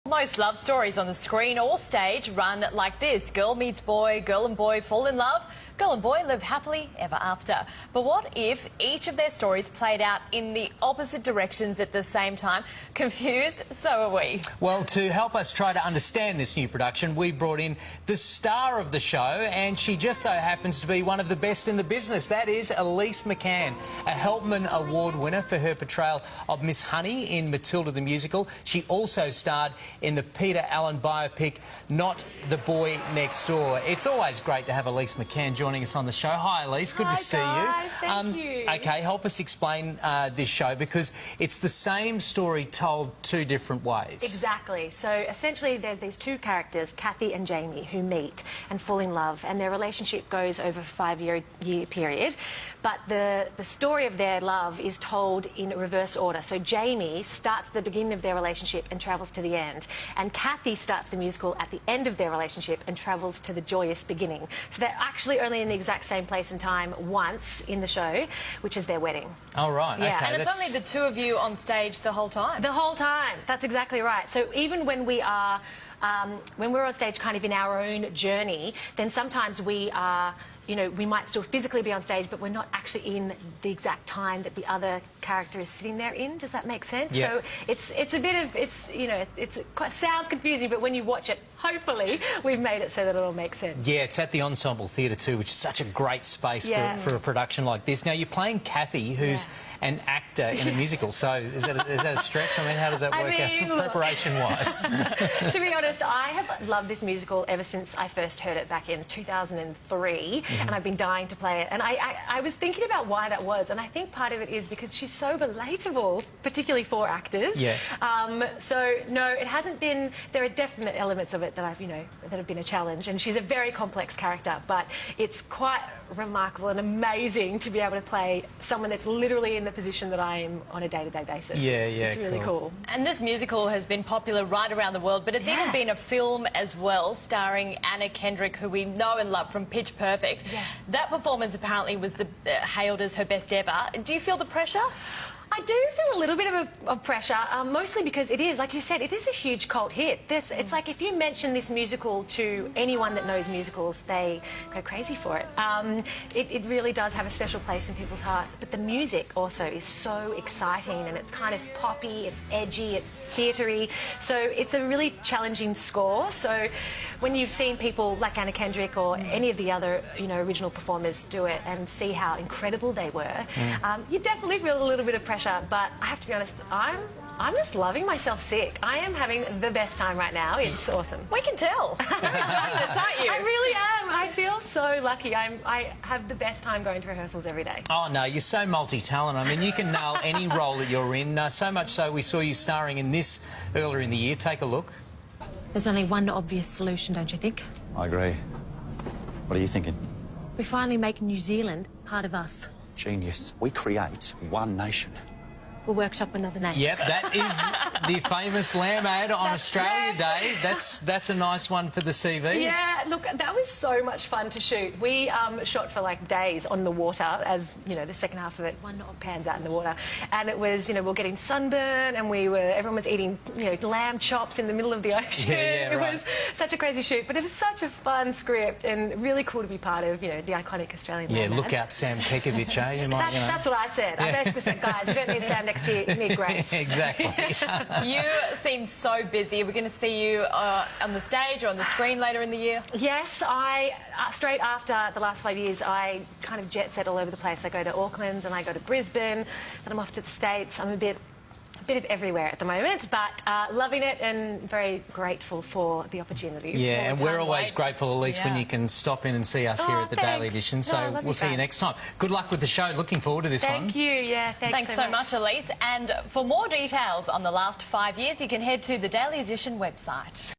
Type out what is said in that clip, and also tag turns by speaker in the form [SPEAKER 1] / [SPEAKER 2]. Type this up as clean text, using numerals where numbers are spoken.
[SPEAKER 1] Most love stories on the screen or stage run like this. Girl meets boy, girl and boy fall in love, girl and boy live happily ever after. But what if each of their stories played out in the opposite directions at the same time? Confused? So are we.
[SPEAKER 2] Well, to help us try to understand this new production, we brought in the star of the show, and she just so happens to be one of the best in the business. That is Elise McCann, a Helpman Award winner for her portrayal of Miss Honey in Matilda the Musical. She also starred in the Peter Allen biopic, Not the Boy Next Door. It's always great to have Elise McCann joining us on the show. Hi, Elise. Good to see you.
[SPEAKER 1] Thank you.
[SPEAKER 2] OK, help us explain this show, because it's the same story told two different ways.
[SPEAKER 3] Exactly. So essentially there's these two characters, Kathy and Jamie, who meet and fall in love, and their relationship goes over a 5-year period. But the story of their love is told in reverse order. So Jamie starts at the beginning of their relationship and travels to the end. And Kathy starts the musical at the end of their relationship and travels to the joyous beginning. So they're actually only in the exact same place and time once in the show, which is their wedding.
[SPEAKER 2] Oh, right.
[SPEAKER 3] Yeah.
[SPEAKER 2] OK.
[SPEAKER 1] And it's only the two of you on stage the whole time.
[SPEAKER 3] The whole time. That's exactly right. So even when we are, when we're on stage kind of in our own journey, then sometimes we are, you know, we might still physically be on stage, but we're not actually in the exact time that the other character is sitting there in. Does that make sense?
[SPEAKER 2] Yeah.
[SPEAKER 3] So it's a bit of, you know, sounds confusing, but when you watch it, hopefully we've made it so that it'll make sense.
[SPEAKER 2] Yeah, it's at the Ensemble Theatre too, which is such a great space for a production like this. Now, you're playing Kathy, who's an actor in a musical, so is that a stretch? I mean, how does that work out preparation-wise?
[SPEAKER 3] To be honest, I have loved this musical ever since I first heard it back in 2003, and I've been dying to play it. And I was thinking about why that was, and I think part of it is because she's so relatable, particularly for actors.
[SPEAKER 2] Yeah.
[SPEAKER 3] So, no, it hasn't been... There are definite elements of it that I've, you know, that have been a challenge, and she's a very complex character, but it's quite remarkable and amazing to be able to play someone that's literally in the position that I am on a day-to-day basis. It's really cool.
[SPEAKER 1] And this musical has been popular right around the world, but it's even been a film as well, starring Anna Kendrick, who we know and love from Pitch Perfect. That performance apparently was hailed as her best ever. Do you feel the pressure?
[SPEAKER 3] I do feel a little bit of pressure, mostly because it is, like you said, it is a huge cult hit. It's like if you mention this musical to anyone that knows musicals, they go crazy for it. It really does have a special place in people's hearts. But the music also is so exciting, and it's kind of poppy, it's edgy, it's theatre-y. So it's a really challenging score. So when you've seen people like Anna Kendrick or any of the other, you know, original performers do it and see how incredible they were, you definitely feel a little bit of pressure. But I have to be honest, I'm just loving myself sick. I am having the best time right now. It's awesome.
[SPEAKER 1] We can tell. You're enjoying this, aren't you?
[SPEAKER 3] I really am. I feel so lucky. I have the best time going to rehearsals every day.
[SPEAKER 2] Oh, no, you're so multi-talent. I mean, you can nail any role that you're in. So much so we saw you starring in this earlier in the year. Take a look.
[SPEAKER 4] There's only one obvious solution, don't you think?
[SPEAKER 5] I agree. What are you thinking?
[SPEAKER 4] We finally make New Zealand part of us.
[SPEAKER 5] Genius. We create one nation.
[SPEAKER 4] We'll workshop another name.
[SPEAKER 2] Yep, that is the famous lamb ad on Australia Day. That's a nice one for the CV.
[SPEAKER 3] Yeah, look, that was so much fun to shoot. We shot for like days on the water, as you know, the second half of it pans out in the water, and it was, you know, we're getting sunburned, and everyone was eating, you know, lamb chops in the middle of the ocean. It was such a crazy shoot, but it was such a fun script and really cool to be part of, you know, the iconic Australian lamb ad.
[SPEAKER 2] Look out, Sam Kekovich, eh? You might,
[SPEAKER 3] that's what I said. I basically said, guys, you don't need Sam next to you need Grace.
[SPEAKER 2] Exactly.
[SPEAKER 1] You seem so busy. Are we going to see you on the stage or on the screen later in the year? Yes,
[SPEAKER 3] Straight after the last 5 years, I kind of jet set all over the place. I go to Auckland and I go to Brisbane, and I'm off to the States. I'm a bit of everywhere at the moment, but loving it and very grateful for the opportunities.
[SPEAKER 2] Yeah, and we're always grateful, Elise, when you can stop in and see us here at the Daily Edition. So we'll see you next time. Good luck with the show. Looking forward to this one.
[SPEAKER 3] Thank you. Yeah,
[SPEAKER 1] thanks so much, Elise. And for more details on the last 5 years, you can head to the Daily Edition website.